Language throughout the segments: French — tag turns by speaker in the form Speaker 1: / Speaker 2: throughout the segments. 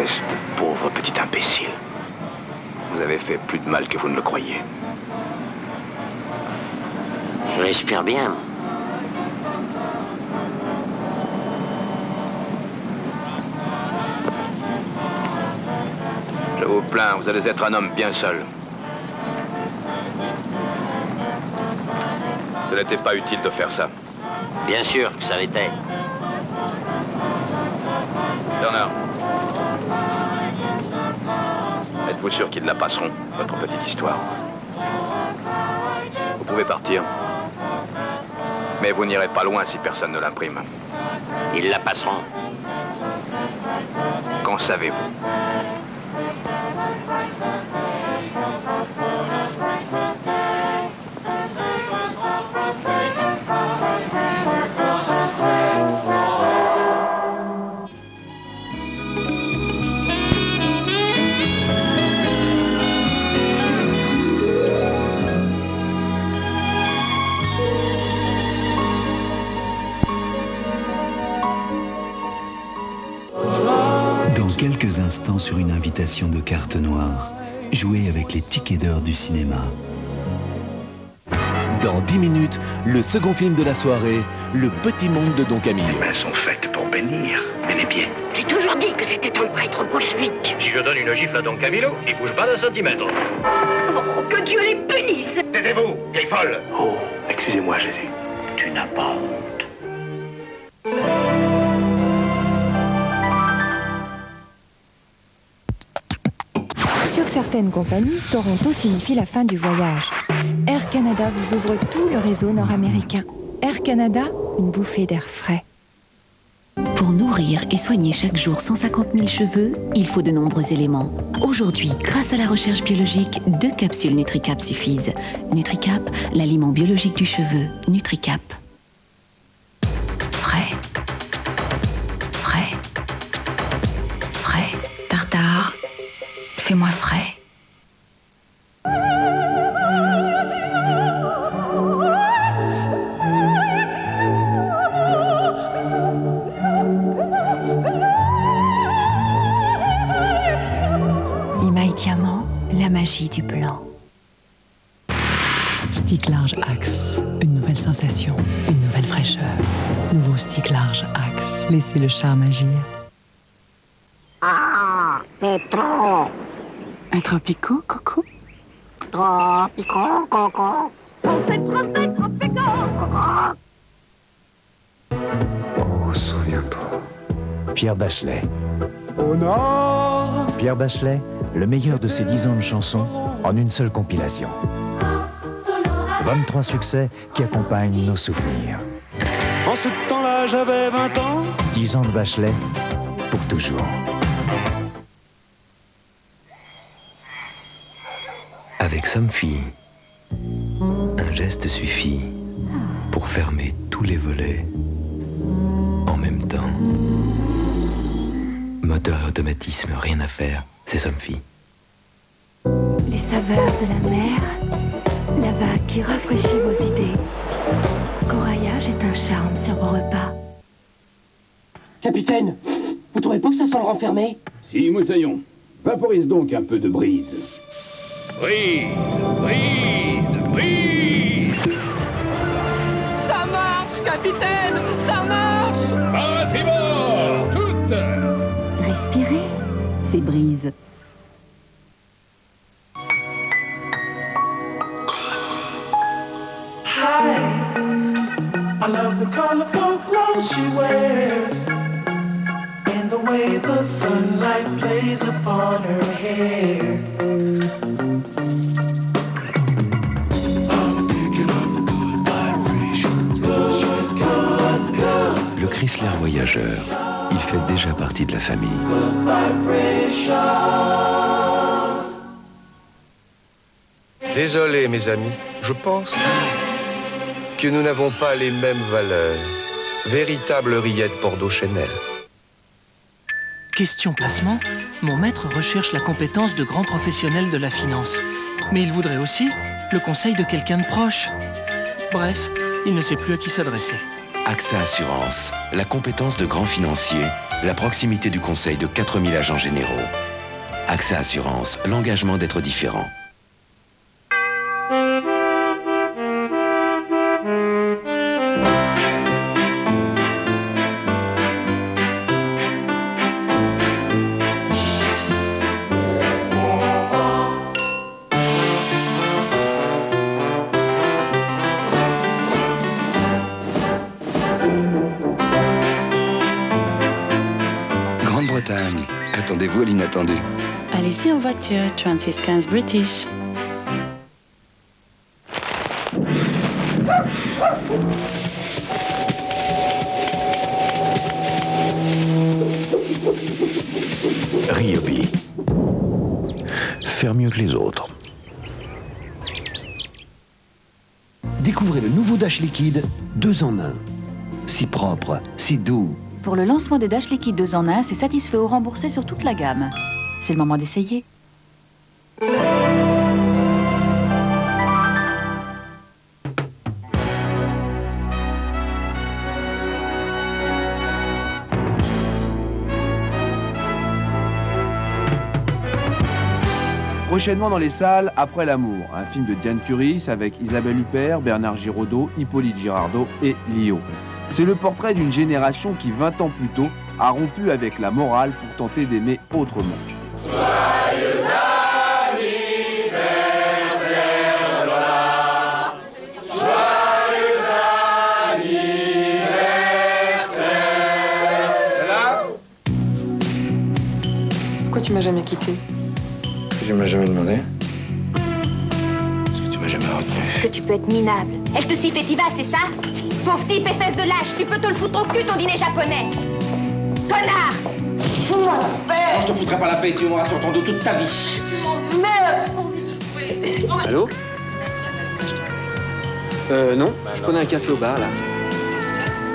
Speaker 1: Peste, pauvre petit imbécile. Vous avez fait plus de mal que vous ne le croyez.
Speaker 2: Je respire bien.
Speaker 1: Je vous plains, vous allez être un homme bien seul. Ce n'était pas utile de faire ça.
Speaker 2: Bien sûr que ça l'était.
Speaker 1: Turner. Êtes-vous sûr qu'ils la passeront, votre petite histoire? Vous pouvez partir. Mais vous n'irez pas loin si personne ne l'imprime.
Speaker 2: Ils la passeront.
Speaker 1: Qu'en savez-vous?
Speaker 3: Quelques instants sur une invitation de carte noire, jouez avec les tickets d'heure du cinéma.
Speaker 4: Dans 10 minutes, le second film de la soirée, Le Petit Monde de Don Camillo.
Speaker 1: Les mains sont faites pour bénir, et les pieds.
Speaker 5: J'ai toujours dit que c'était un prêtre bolchevique.
Speaker 6: Si je donne une gifle à Don Camillo, il bouge pas d'un centimètre.
Speaker 5: Oh, que Dieu les punisse.
Speaker 6: Taisez-vous, vieille folle.
Speaker 1: Oh, excusez-moi, Jésus.
Speaker 2: Tu n'as pas honte.
Speaker 7: Sur certaines compagnies, Toronto signifie la fin du voyage. Air Canada vous ouvre tout le réseau nord-américain. Air Canada, une bouffée d'air frais.
Speaker 8: Pour nourrir et soigner chaque jour 150 000 cheveux, il faut de nombreux éléments. Aujourd'hui, grâce à la recherche biologique, 2 capsules NutriCap suffisent. NutriCap, l'aliment biologique du cheveu. NutriCap.
Speaker 9: Frais. Frais. Frais. Tartare. Fais-moi frais.
Speaker 8: Imaï Diamant, la magie du blanc.
Speaker 10: Stick large Axe, une nouvelle sensation, une nouvelle fraîcheur. Nouveau stick large Axe, laissez le charme agir.
Speaker 5: Ah, c'est trop.
Speaker 10: Un tropico, Coco?
Speaker 5: Tropico, Coco. Oh, c'est trop piquant, Coco.
Speaker 11: Oh, souviens-toi.
Speaker 12: Pierre Bachelet.
Speaker 11: Au nord.
Speaker 12: Pierre Bachelet, le meilleur de ses 10 ans de chansons en une seule compilation. 23 succès qui accompagnent nos souvenirs.
Speaker 11: En ce temps-là, j'avais 20 ans.
Speaker 12: 10 ans de Bachelet, pour toujours.
Speaker 13: Avec Somfy, un geste suffit pour fermer tous les volets en même temps. Moteur et automatisme, rien à faire, c'est Somfy.
Speaker 7: Les saveurs de la mer, la vague qui rafraîchit vos idées. Corail est un charme sur vos repas.
Speaker 14: Capitaine, vous trouvez pas que ça sent le renfermé?
Speaker 15: Si, moussaillon. Vaporise donc un peu de brise.
Speaker 6: Brise, brise, brise.
Speaker 14: Ça marche, capitaine, ça marche.
Speaker 6: À tribord, toutes.
Speaker 8: Respirez, c'est Brise.
Speaker 16: Hi, I love the colorful clothes she wears and the way the sunlight plays upon her hair.
Speaker 13: Le Chrysler Voyageur, il fait déjà partie de la famille.
Speaker 17: Désolé, mes amis, je pense que nous n'avons pas les mêmes valeurs. Véritable rillette Bordeaux-Chanel.
Speaker 14: Question placement, mon maître recherche la compétence de grands professionnels de la finance. Mais il voudrait aussi le conseil de quelqu'un de proche. Bref, il ne sait plus à qui s'adresser.
Speaker 13: AXA Assurance, la compétence de grands financiers, la proximité du conseil de 4000 agents généraux. AXA Assurance, l'engagement d'être différent. Grande-Bretagne, attendez-vous à l'inattendu.
Speaker 18: Allez-y en voiture, 3615 British.
Speaker 12: Ryobi. Faire mieux que les autres.
Speaker 19: Découvrez le nouveau Dash Liquide 2 en 1. Si propre, si doux.
Speaker 8: Pour le lancement de Dash Liquide 2 en 1, c'est satisfait ou remboursé sur toute la gamme. C'est le moment d'essayer.
Speaker 20: Prochainement dans les salles, Après l'amour, un film de Diane Curis avec Isabelle Huppert, Bernard Giraudot, Hippolyte Girardot et Lio. C'est le portrait d'une génération qui, 20 ans plus tôt, a rompu avec la morale pour tenter d'aimer autrement.
Speaker 16: Joyeux anniversaire, Lola. Joyeux anniversaire.
Speaker 21: Là. Pourquoi tu m'as jamais quitté?
Speaker 22: Tu m'as jamais demandé. Est-ce que tu m'as jamais retenu?
Speaker 5: Est-ce que tu peux être minable? Elle te siffle et t'y vas, c'est ça? Pauvre type, espèce de lâche, tu peux te le foutre au cul ton dîner japonais. Connard!
Speaker 21: Fous-moi la paix! Non, je te foutrai pas la paix, tu m'auras sur ton dos toute ta vie. Merde, j'ai pas envie de jouer. Allô? Non, je prenais un café au bar, là.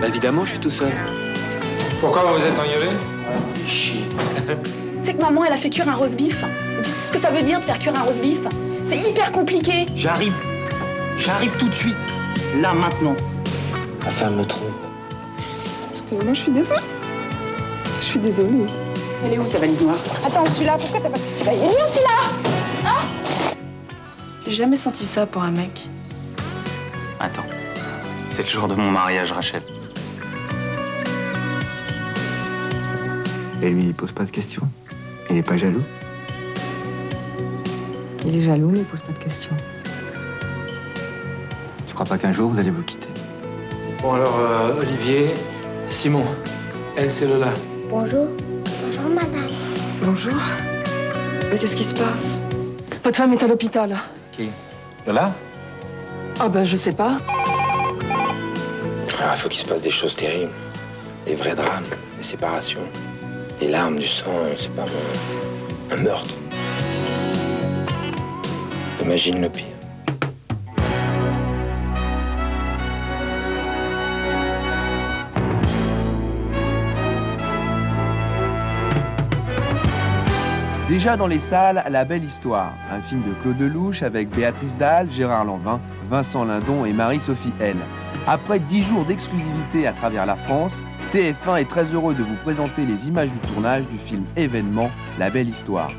Speaker 21: Bah évidemment, je suis tout seul.
Speaker 22: Pourquoi vous vous êtes engueulé?
Speaker 21: Chier.
Speaker 23: Tu sais que maman, elle a fait cuire un roast beef. Tu sais ce que ça veut dire de faire cuire un roast beef? C'est hyper compliqué.
Speaker 21: J'arrive tout de suite. Là, maintenant. La femme me trompe.
Speaker 23: Excuse-moi, je suis désolée. Je suis désolée. Elle est où ta valise noire? Attends, celui-là, pourquoi t'as pas pris celui-là? Il est où celui-là? Hein? J'ai jamais senti ça pour un mec.
Speaker 24: Attends, c'est le jour de mon mariage, Rachel.
Speaker 21: Et lui, il pose pas de questions? Il est pas jaloux? Il est jaloux, mais il pose pas de questions. Tu crois pas qu'un jour, vous allez vous quitter?
Speaker 22: Bon alors, Olivier, Simon, elle c'est Lola.
Speaker 5: Bonjour. Bonjour, madame.
Speaker 23: Bonjour. Mais qu'est-ce qui se passe? Votre femme est à l'hôpital.
Speaker 22: Qui? Lola?
Speaker 23: Ah ben, je sais pas.
Speaker 22: Alors, il faut qu'il se passe des choses terribles. Des vrais drames, des séparations, des larmes, du sang, c'est pas un meurtre. Imagine le pire.
Speaker 20: Déjà dans les salles, La Belle Histoire, un film de Claude Lelouch avec Béatrice Dalle, Gérard Lanvin, Vincent Lindon et Marie-Sophie L. Après 10 jours d'exclusivité à travers la France, TF1 est très heureux de vous présenter les images du tournage du film événement La Belle Histoire.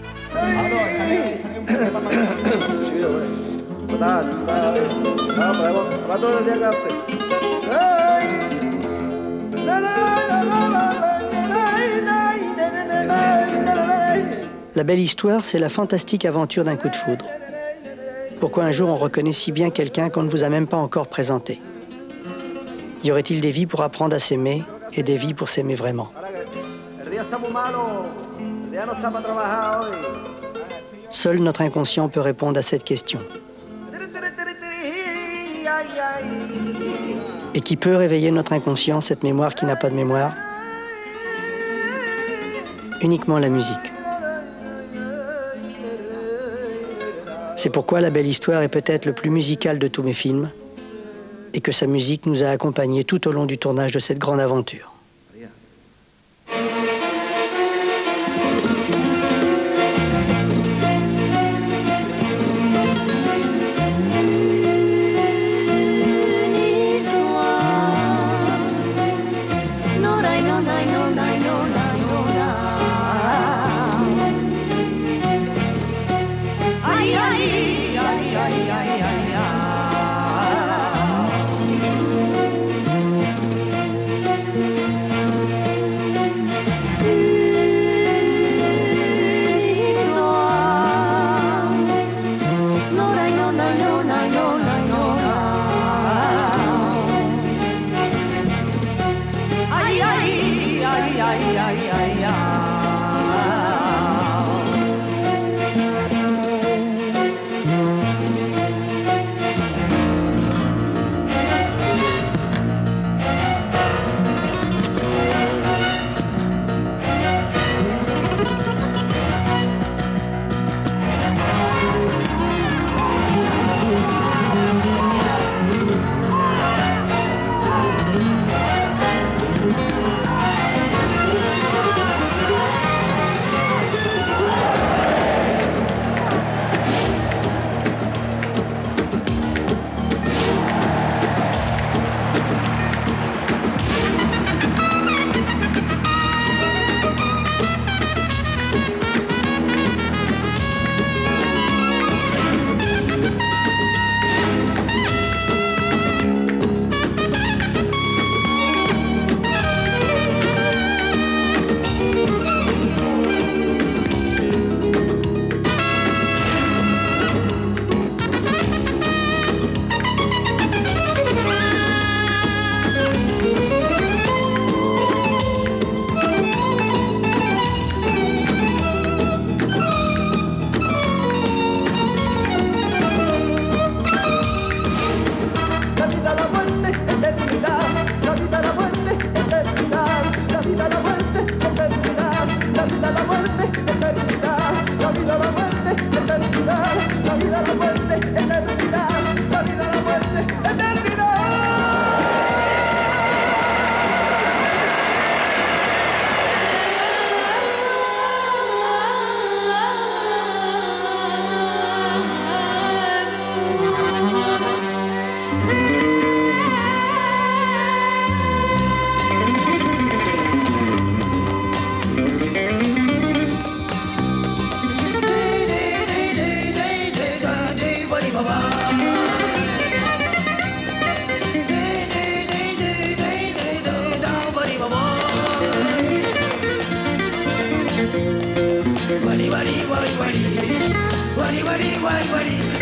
Speaker 25: La Belle Histoire, c'est la fantastique aventure d'un coup de foudre. Pourquoi un jour on reconnaît si bien quelqu'un qu'on ne vous a même pas encore présenté? Y aurait-il des vies pour apprendre à s'aimer et des vies pour s'aimer vraiment? Seul notre inconscient peut répondre à cette question. Et qui peut réveiller notre inconscient, cette mémoire qui n'a pas de mémoire? Uniquement la musique. C'est pourquoi La Belle Histoire est peut-être le plus musical de tous mes films et que sa musique nous a accompagnés tout au long du tournage de cette grande aventure.
Speaker 16: Wadi wadi wadi wadi wadi wadi wadi wadi